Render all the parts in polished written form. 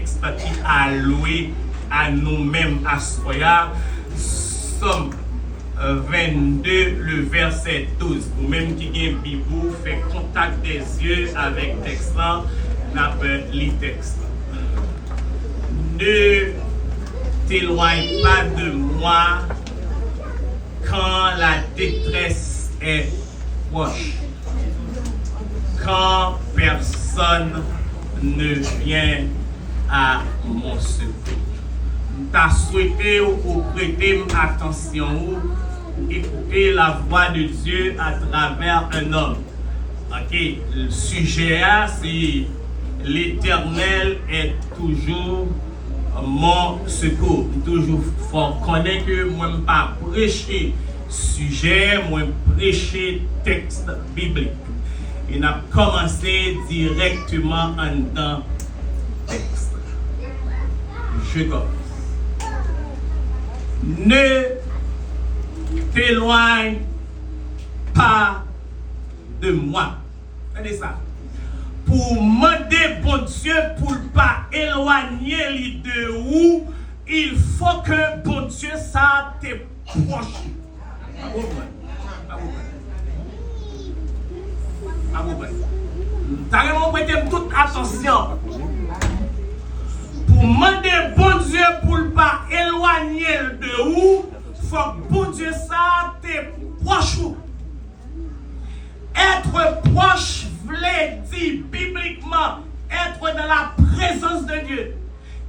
texte qui a loué à nous-mêmes à Soya. Somme 22, le verset 12. Ou même qui est Bibou, fait contact des yeux avec le texte là, n'a pas le texte. Ne t'éloigne pas de moi quand la détresse est proche. Quand personne ne vient à mon secours. T'as souhaité ou prêter attention ou écouter la voix de Dieu à travers un homme. Ok, le sujet c'est l'Éternel est toujours mon secours. Toujours faut connaître que moi ne pas prêcher sujet, moi prêcher texte biblique. Il a commencé directement en dans texte. Je commence. Ne t'éloigne pas de moi. Regardez ça. Pour demander bon Dieu pour ne pas éloigner les de où, il faut que bon Dieu ça te proche. T'as vraiment prêté toute attention. Pour demander bon Dieu pour ne pas éloigner de où, il faut que bon Dieu ça te proche. Être proche voulait dire bibliquement être dans la présence de Dieu.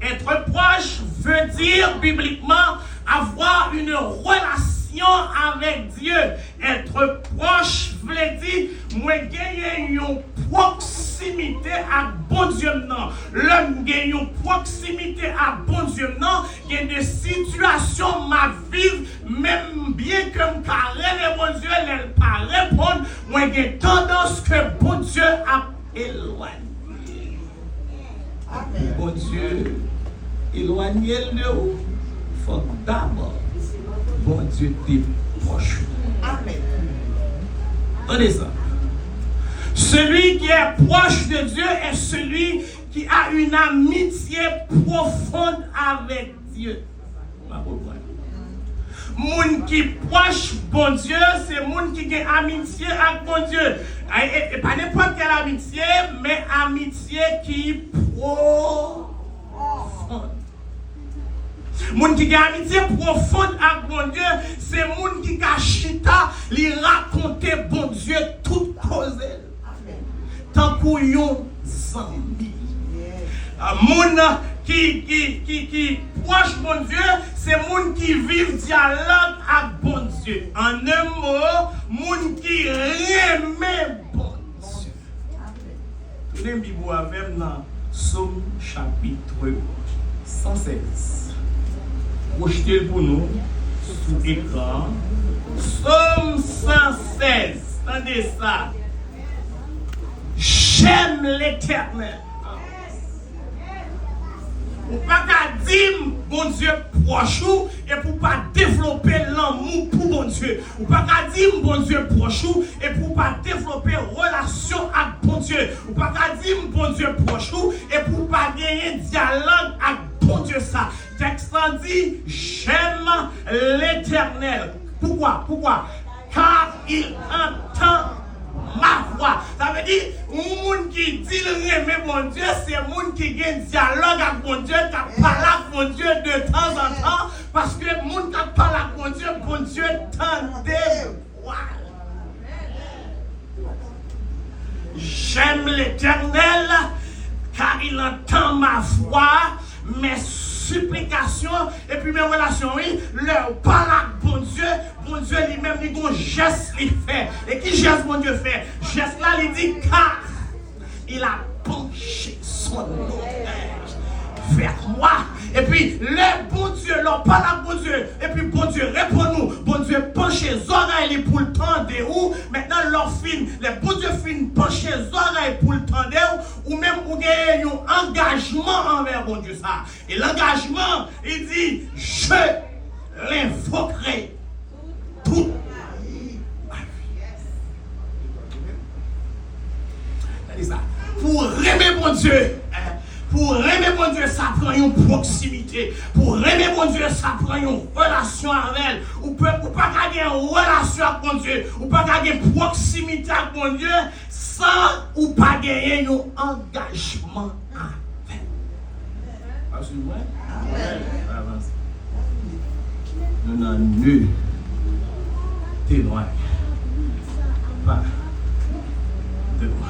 Être proche veut dire bibliquement avoir une relation avec Dieu. Être proche voulait dire moi gagner une proximité à bon Dieu non. L'homme gagne une proximité à bon Dieu non. Il y a des situations ma vie même bien que me carré bon Dieu elle pas répondre. Moi j'ai tendance que bon Dieu a éloigné. Bon Dieu éloigné de où? Faut d'abord bon Dieu t'es proche. Amen. Attendez ça. Celui qui est proche de Dieu est celui qui a une amitié profonde avec Dieu. Moun qui proche bon Dieu, c'est moun qui a amitié avec bon Dieu. Et pas n'importe quelle amitié, mais amitié qui profonde. Moun qui a amitié profonde avec bon Dieu, c'est moun qui a chita, lui raconter bon Dieu toute cause. Tant qu'on yon zambi. Moun qui proche bon Dieu, c'est moun qui vit dialogue avec bon Dieu. En un mot, moun qui remet bon Dieu. Nous avons Bible avec dans Somme chapitre 116. Projetez pour nous sous écran. Somme 116. Attendez ça. J'aime l'Éternel. Ou pas qu'à dire bon Dieu proche et pour pas développer l'amour pour bon Dieu. Ou pas qu'à dire bon Dieu proche et pour pas développer relation avec bon Dieu. Ou pas qu'à dire bon Dieu proche et pour pas gagner dialogue avec bon Dieu ça. Texte dit j'aime l'Éternel. Pourquoi? Car il entend ma voix. Ça veut dire, moun qui dit le remet bon Dieu, c'est moun qui gagne dialogue avec bon Dieu, qui parle avec bon Dieu de temps en temps, parce que moun qui parle avec bon Dieu tendait voir. J'aime l'Éternel, car il entend ma voix, mes supplications, et puis mes relations, oui, leur parle avec bon Dieu lui-même, il dit un geste, il fait. Et qui geste bon Dieu fait? Geste là, il dit car il a penché son oreille vers moi. Et puis, le bon Dieu, leur parle avec bon Dieu. Et puis, bon Dieu, répond-nous. Bon Dieu, penche les oreilles pour le temps de où. Maintenant, leur fin, les bon Dieu fin penche les oreilles pour le temps de où. Ou même, vous avez un engagement envers bon Dieu, ça. Et l'engagement, il dit, je l'invoquerai toute ma vie. C'est ça. Pour aimer bon Dieu. Pour aimer bon bon Dieu, ça prend une proximité. Pour aimer bon Dieu, ça prend une relation avec elle. Ou pas qu'à une relation avec bon Dieu, ou pas qu'à une proximité avec bon Dieu, sans ou pas gagner un engagement avec. Est-ce que vous voyez? Amen. Nous n'en nul témoigne pas de moi.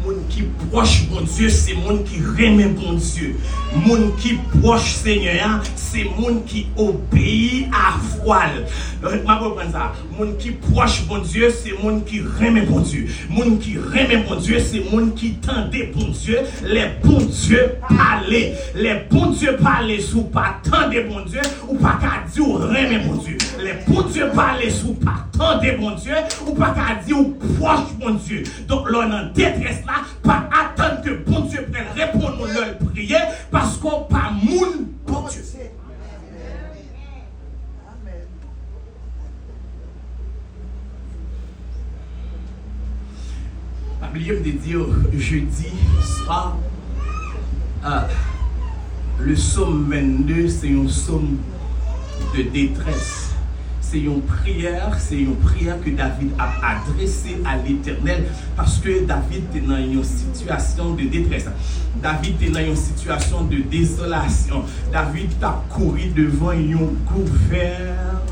Moun qui proche bon Dieu, c'est moun qui remet bon Dieu. Moun qui proche Seigneur, c'est moun qui obéit à voile. Ma comprendre ça. Moun qui proche bon Dieu, c'est moun qui remet bon Dieu. Moun qui remet bon Dieu, c'est moun qui tendait bon Dieu. Les bons dieux parler. Les bons dieux parler sous pas tendez bon Dieu ou pas qu'à dire ou remet bon Dieu. Les bons dieux parler sous pas tendez bon Dieu ou pas qu'à dire ou proche bon Dieu. Donc l'on en détresse là, pas attendre que bon Dieu prenne répondre à leur prière parce qu'on pas moun bon Dieu. Pas oublier de dire jeudi soir, le psaume 22 c'est un psaume de détresse. C'est une prière que David a adressée à l'Éternel parce que David était dans une situation de détresse. David était dans une situation de désolation. David a couru devant un gouvernement.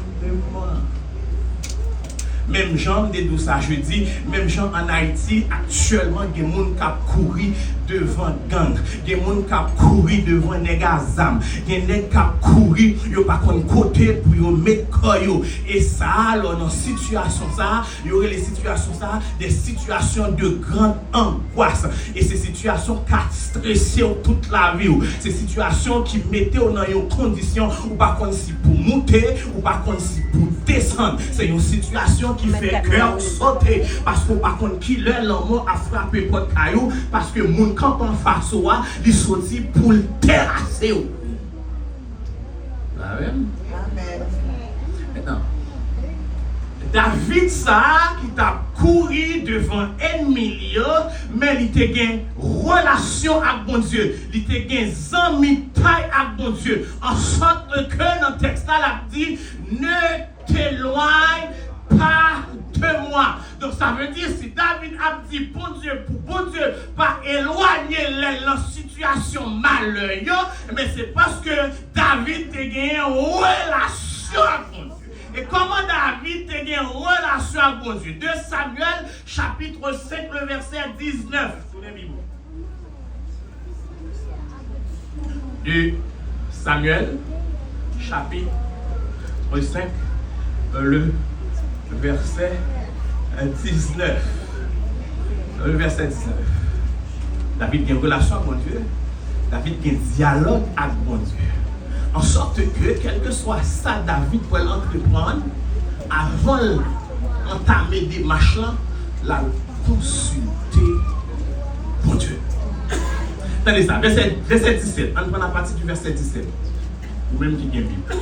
Même Jean de tout ça, je dis, même Jean en Haïti, actuellement, il y a des gens qui couru devant gang, il y a des gens qui couru devant Negazam, il y a des gens qui couru, ils n'ont pas de côté pour mettre coyo. Et ça, alors, dans cette situation, il y aurait les situations, des situations de grande angoisse. Et ces situations qui stressent toute la vie. Ces situations qui mettaient dans une condition où pas qu'on si pour monter, ou pas qu'on si pour descendre. C'est une situation qui fait cœur sauter parce qu'on par contre qui l'amour a frappé votre caillou parce que mon camp en face wa il sorti pour le terrasser. Amen. Maintenant David ça qui t'a couru devant ennemi mais il te gain relation avec bon Dieu, il te gain amis taille avec bon Dieu en sorte que dans le texte là dit ne t'éloigne pas de moi. Donc ça veut dire si David a dit bon Dieu pas éloigner la situation malheureuse, mais c'est parce que David a gagné une relation avec bon Dieu. Et comment David a gagné une relation avec bon Dieu? 2 Samuel chapitre 5 le verset 19. 2 Samuel chapitre 5 le verset 19. Le verset 19. David a une relation avec mon Dieu. David a un dialogue avec mon Dieu. En sorte que, quel que soit ça, David peut l'entreprendre, avant d'entamer des machins, la consulter mon Dieu. Attendez ça, verset 17. On prend la partie du verset 17. Ou même qui vient vite.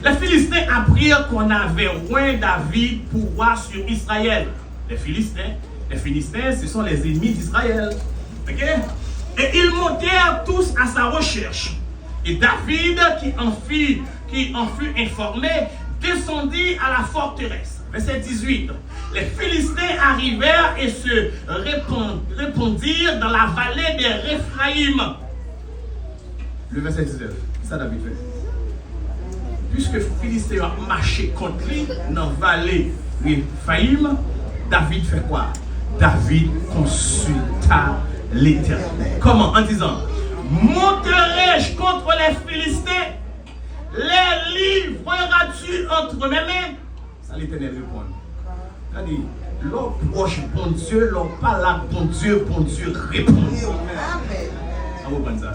Les Philistins apprirent qu'on avait oint David pour voir sur Israël. Les Philistins, ce sont les ennemis d'Israël. Okay? Et ils montèrent tous à sa recherche. Et David, qui en fut informé, descendit à la forteresse. Verset 18. Les Philistins arrivèrent et se répandirent dans la vallée des Réphaïm. Le verset 19. Ça, David fait. Puisque les Philistins ont marché contre lui dans la vallée Réphaïm, David fait quoi? David consulta l'Éternel. Comment? En disant, monterai-je contre les Philistins? Les livreras-tu entre mes mains? Ça l'Éternel répond. C'est-à-dire, l'homme proche bon Dieu, l'homme parle à bon Dieu répond. Ça vous prend ça?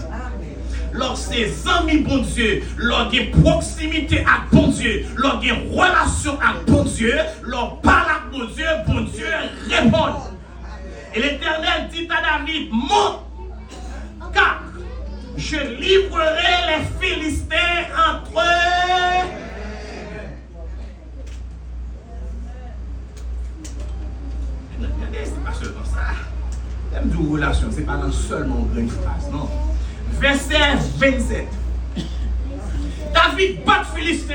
Lorsque ses amis bon Dieu, lorsque il y a proximité avec bon Dieu, lorsque il y a relation avec bon Dieu, lorsque parle avec bon Dieu répond. Et l'Éternel dit à David, monte, car je livrerai les Philistins entre eux. Regardez, c'est pas seulement ça. de relation, ce n'est pas seulement une phrase, non. Verset 27. David bat Philistin.